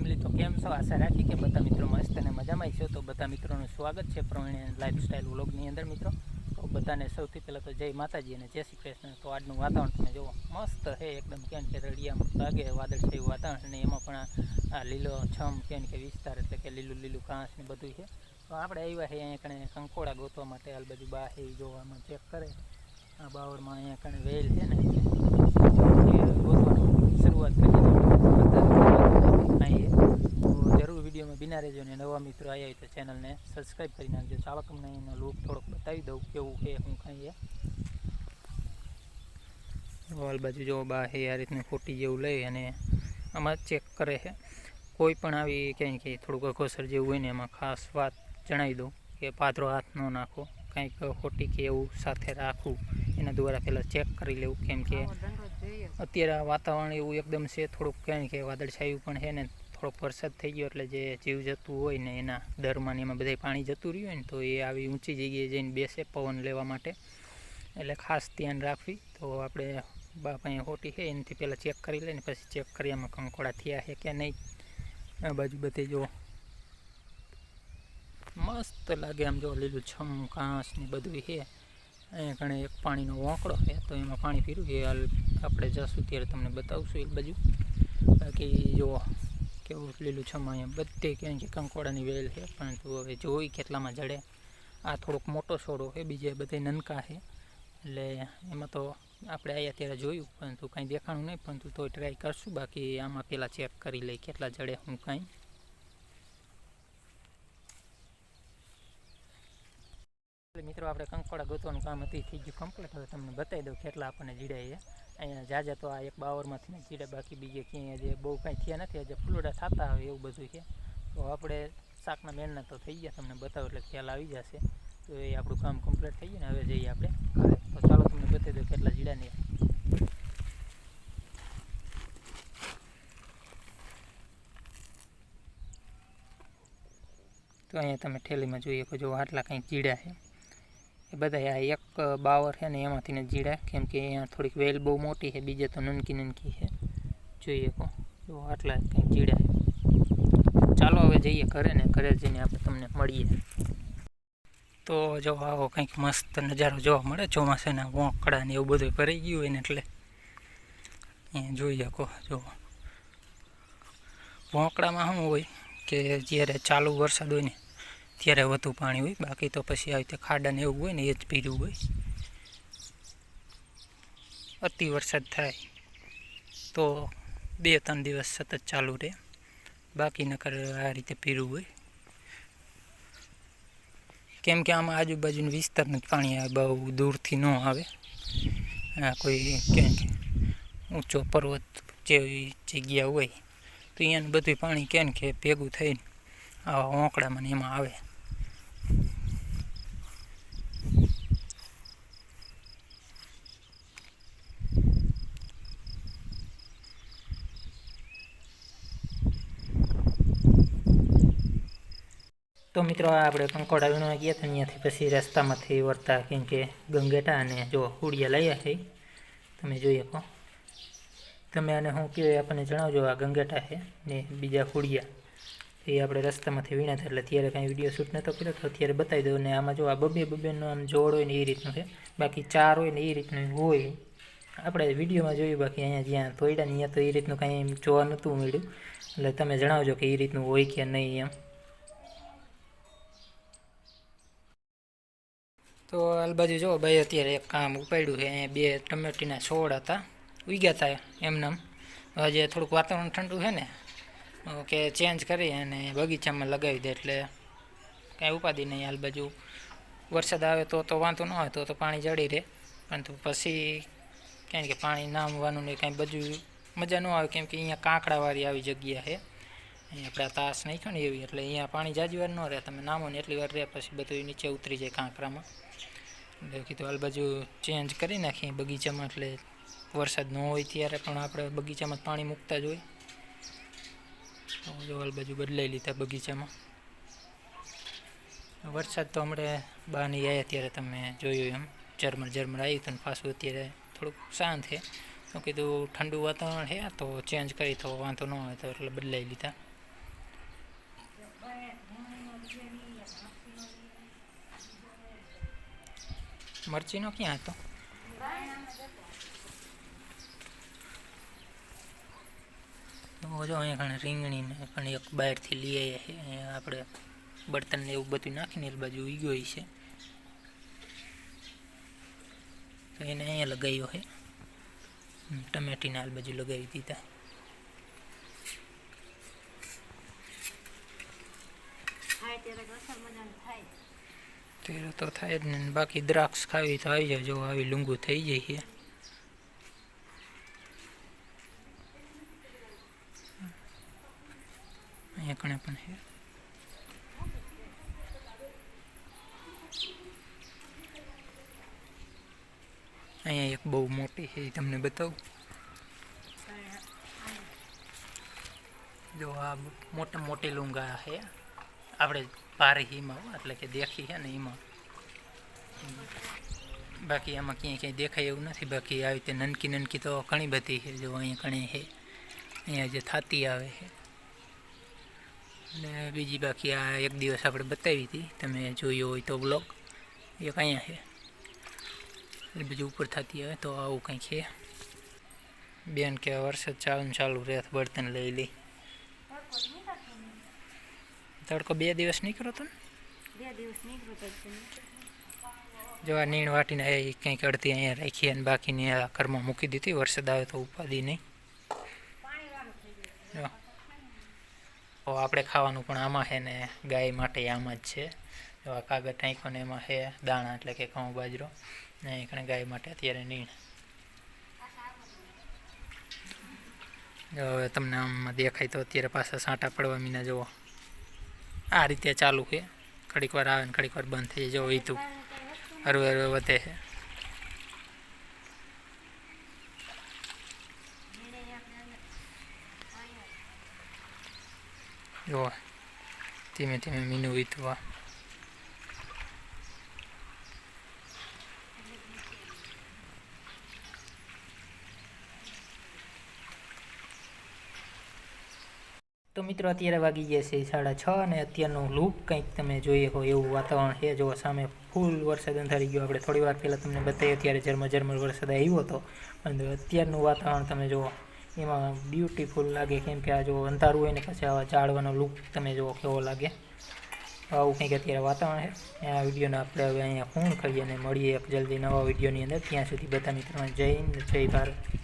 Family તો કેમ છો? આશા રાખી કે બધા મિત્રો મસ્ત અને મજામાં છો. તો બધા મિત્રોનું સ્વાગત છે પ્રવીણ લાઈફસ્ટાઈલ વ્લોગની અંદર મિત્રો. તો બધાને સૌથી પહેલાં તો જય માતાજી અને જય શ્રી કૃષ્ણ. તો આજનું વાતાવરણ તમે જુઓ મસ્ત છે એકદમ, કેમ કે રડિયા લાગે વાદળછાયું વાતાવરણ, અને એમાં પણ આ લીલો છમ કેમ કે વિસ્તાર એટલે કે લીલું લીલું ઘાસ ને બધું છે. તો આપણે આવ્યા છે અહીંયા કણે કંકોડા ગોતવા માટે. હાલ બધું બા છે જોવામાં ચેક કરે આ બાવરમાં અહીંયા કણે વેલ છે ને ગોતવાની શરૂઆત કરી. તો જરૂર વિડીયોમાં બિના રહેજો, અને નવા મિત્રો આવ્યા હોય તો ચેનલને સબસ્ક્રાઈબ કરી નાખજો. ચાલો તમને એનો લુક થોડોક બતાવી દઉં કેવું છે હું કાંઈ. ઓલ બાજુ જો બા છે આ રીતની ખોટી જેવું લઈ અને આમાં ચેક કરે છે. કોઈ પણ આવી ક્યાંય કે થોડુંક અઘોસર જેવું હોય ને એમાં ખાસ વાત જણાવી દઉં કે પાથરો હાથ ન નાખો, કંઈક ખોટી કે એવું સાથે રાખવું એના દ્વારા પહેલાં ચેક કરી લેવું. કેમ કે અત્યારે વાતાવરણ એવું એકદમ છે, થોડુંક ક્યાંય કે વાદળછાયું પણ છે ને થોડોક વરસાદ થઈ ગયો એટલે જે જીવ જતું હોય ને એના દરમાં ને એમાં બધા પાણી જતું રહ્યું હોય ને, તો એ આવી ઊંચી જગ્યાએ જઈને બેસે પવન લેવા માટે, એટલે ખાસ ધ્યાન રાખવી. તો આપણે બાપ અહીંયા ખોટી છે એનાથી પહેલાં ચેક કરી લઈને પછી ચેક કરીએ આમાં કંકોડા થયા છે કે નહીં. આ બાજુ બધે જો મસ્ત લાગે આમ, જો લીલું છમ ઘાસ ને બધું છે. અહીંયા ઘણે એક પાણીનો વોંકડો છે તો એમાં પાણી પીરું એ હાલ આપણે જશું ત્યારે તમને બતાવશું એક બાજુ. બાકી જો કેવું લીલું છમ અહીંયા બધે ક્યાંય કે કંકોડાની વેલ છે, પરંતુ હવે જોઈ કેટલામાં જડે. આ થોડોક મોટો છોડો છે, બીજે બધે નનકા છે, એટલે એમાં તો આપણે આવ્યા ત્યારે જોયું પરંતુ કાંઈ દેખાણું નહીં, પરંતુ તોય ટ્રાય કરશું. બાકી આમાં પહેલાં ચેક કરી લઈ કેટલા જડે હું કાંઈ. મિત્રો આપણે કંકોડા ગોતવાનું કામ હતી થઈ ગયું કમ્પ્લીટ. હવે તમને બતાવી દઉં કેટલા આપણને જીડાય છે. અહીંયા જાજા તો આ એક બાવરમાંથી ને જીડા, બાકી બીજે ક્યાંય જે બહુ કાંઈ થયા નથી. આજે ફૂલોડા થતા આવે એવું બધું છે. તો આપણે શાકના મેળના તો થઈ ગયા, તમને બતાવો એટલે ખ્યાલ આવી જશે. તો એ આપણું કામ કમ્પ્લીટ થઈ ગયું ને હવે જઈએ આપણે ઘરે. તો ચાલો તમને બતાવી દઉં કેટલા જીડાની. તો અહીંયા તમે ઠેલીમાં જોઈએ કે જો આટલા કંઈક જીડા છે. એ બધા આ એક બાવર છે ને એમાંથી ને જીડા, કેમ કે અહીંયા થોડીક વેલ બહુ મોટી છે, બીજે તો નનકી નનકી છે. જોઈએ કહો જો આટલા કંઈક જીડા છે. ચાલો હવે જઈએ ઘરે ને ઘરે જઈને આપણે તમને મળીએ. તો જો આવો કંઈક મસ્ત નજારો જોવા મળે ચોમાસાના વોંકડા ને એવું બધું ભરાઈ ગયું હોય ને, એટલે અહીંયા જોઈ શકો. જો વોંકડામાં શું હોય કે જ્યારે ચાલુ વરસાદ હોય ને ત્યારે વધુ પાણી હોય, બાકી તો પછી આવી રીતે ખાડા ને એવું હોય ને એ જ પીર્યું હોય. અતિ વરસાદ થાય તો 2-3 દિવસ સતત ચાલુ રહે, બાકી નકર આ રીતે પીર્યું હોય. કેમ કે આમાં આજુબાજુનું વિસ્તારનું જ પાણી આવે, બહુ દૂરથી ન આવે. કોઈ ક્યાંક ઊંચો પર્વત જેવી જગ્યા હોય તો અહીંયાનું બધું પાણી કેમ કે ભેગું થઈને આવા ઓંકડામાં ને એમાં આવે. તો મિત્રો આપણે કંકોડા વીણવા ગયા હતા, અહીંયાથી પછી રસ્તામાંથી વળતા કેમ કે ગંગેટા અને જો હુડિયા લાવ્યા છે તમે જોઈ શકો. તમે આને શું કહો આપણને જણાવજો. આ ગંગેટા છે ને બીજા હુડિયા એ આપણે રસ્તામાંથી વીણ્યા હતા, એટલે ત્યારે કાંઈ વિડીયો શૂટ નહોતો કર્યો તો અત્યારે બતાવી દઉં. ને આમાં જો આ બબેનો આમ જોડ હોય ને એ રીતનું છે, બાકી 4 હોય ને એ રીતનું હોય. આપણે વિડીયોમાં જોયું, બાકી અહીંયા જ્યાં તોડ્યા ને અહીંયા તો એ રીતનું કાંઈ એમ જોવા નહોતું મળ્યું, એટલે તમે જણાવજો કે એ રીતનું હોય કે નહીં એમ. તો હાલ બાજુ જો ભાઈ અત્યારે એક કામ ઉપાડ્યું છે. અહીંયા 2 ટમેટીના છોડ હતા, ઉગ્યા હતા એમનેમ. આજે થોડુંક વાતાવરણ ઠંડુ છે ને કે ચેન્જ કરી અને બગીચામાં લગાવી દે, એટલે કાંઈ ઉપાધિ નહીં. હાલ બાજુ વરસાદ આવે તો વાંધો ન હોય, તો પાણી જડી રહે, પરંતુ પછી ક્યાંય કે પાણી નામવાનું ને કાંઈ બધું મજા ન આવે, કેમ કે અહીંયા કાંકડાવાળી આવી જગ્યા છે. અહીંયા આપણે તાસ નાખ્યો ને એવી, એટલે અહીંયા પાણી જાજી વાર ન રહે. તમે નામો ને એટલી વાર રહે પછી બધું નીચે ઉતરી જાય કાંકરામાં. એટલે કીધું હાલ બાજુ ચેન્જ કરી નાખીએ બગીચામાં, એટલે વરસાદ ન હોય ત્યારે પણ આપણે બગીચામાં પાણી મૂકતા જ હોય. જો હાલ બાજુ બદલાઈ લીધા બગીચામાં. વરસાદ તો હમણાં બહારની આવ્યા ત્યારે તમે જોયું એમ ઝરમર આવ્યું હતું, પાછું અત્યારે થોડુંક શાંત છે. તો કીધું ઠંડુ વાતાવરણ છે તો ચેન્જ કરી તો વાંધો ન આવે, તો એટલે બદલાઈ લીધા. મરચીનો ક્યાં હતો? જો અહીંયા ઘણા રીંગણી ને ઘણી એક બહારથી લઈ આવ્યા છે. અહીંયા આપણે બર્તન ને એવું બધું નાખીને એ બાજુ ઉગ્યો છે, તો એને અહીંયા લગાવ્યો છે. ટમેટીને આ બાજુ લગાવી દીધા. તેરો તો થાય જ ને. બાકી દ્રાક્ષ ખાવી તો આવી જાય. જો આવી લૂંગું થઈ જાય છે. અહીંયા કણે પણ છે. અહીંયા એક બહુ મોટી છે, એ તમને બતાવું. જો આ મોટા મોટી લૂંગા છે આપણે પારી એમાં, એટલે કે દેખી છે ને એમાં. બાકી આમાં ક્યાંય દેખાય એવું નથી. બાકી આવી રીતે નનકી નનકી તો ઘણી બધી છે. જો અહીંયા ઘણી છે, અહીંયા જે થાતી આવે છે. ને બીજી બાકી આ એક દિવસ આપણે બતાવી હતી, તમે જોયો હોય તો બ્લોગ. એક અહીંયા છે, એ બીજું ઉપર થતી આવે. તો આવું કંઈક છે. બેન કે વરસાદ ચાલુ રહે બર્તન લઈ લઈ. તડકો 2 દિવસ નીકળ્યો હતો ને? 2 દિવસ નીકળ્યો. જો આ નીણ વાટીને એ કંઈક અડધી અહીંયા રાખી અને બાકીની આ ઘરમાં મૂકી દીધી. વરસાદ આવે તો ઉપાદી નહીં. તો આપણે ખાવાનું પણ આમાં છે ને ગાય માટે આમાં જ છે. જો આ કાગળ ટાંકો ને એમાં છે દાણા, એટલે કે ઘઉં બાજરો, ને એ ગાય માટે અત્યારે નીણ. જો હવે તમને આમાં દેખાય તો અત્યારે પાછા સાંટા પડવા મીના. જુઓ આ રીતે ચાલુ છે. ઘડીક વાર આવે ને ઘડીક વાર બંધ થઈ જાય. જો એ તું હરવે હરવે વધે છે. જો ધીમે ધીમે મીનું વીતવા. તો મિત્રો અત્યારે વાગી ગયા છે 6:30 અને અત્યારનું લુક કંઈક તમે જોઈએ હો એવું વાતાવરણ છે. જો સામે ફૂલ વરસાદ અંધારી ગયો. આપણે થોડી વાર પહેલાં તમને બતાવીએ ત્યારે ઝરમર વરસાદ આવ્યો હતો, અને અત્યારનું વાતાવરણ તમે જુઓ એમાં બ્યુટીફુલ લાગે. કેમ કે આ જો અંધારું હોય ને પછી આવા ઝાડવાનો લુક તમે જુઓ કેવો લાગે. આવું કંઈક અત્યારે વાતાવરણ છે. આ વિડીયોને આપણે હવે અહીંયા પૂર્ણ કરીએ અને મળીએ એક જલ્દી નવા વિડીયોની અંદર. ત્યાં સુધી બધા મિત્રોને જય હિન્દ, જય ભારત.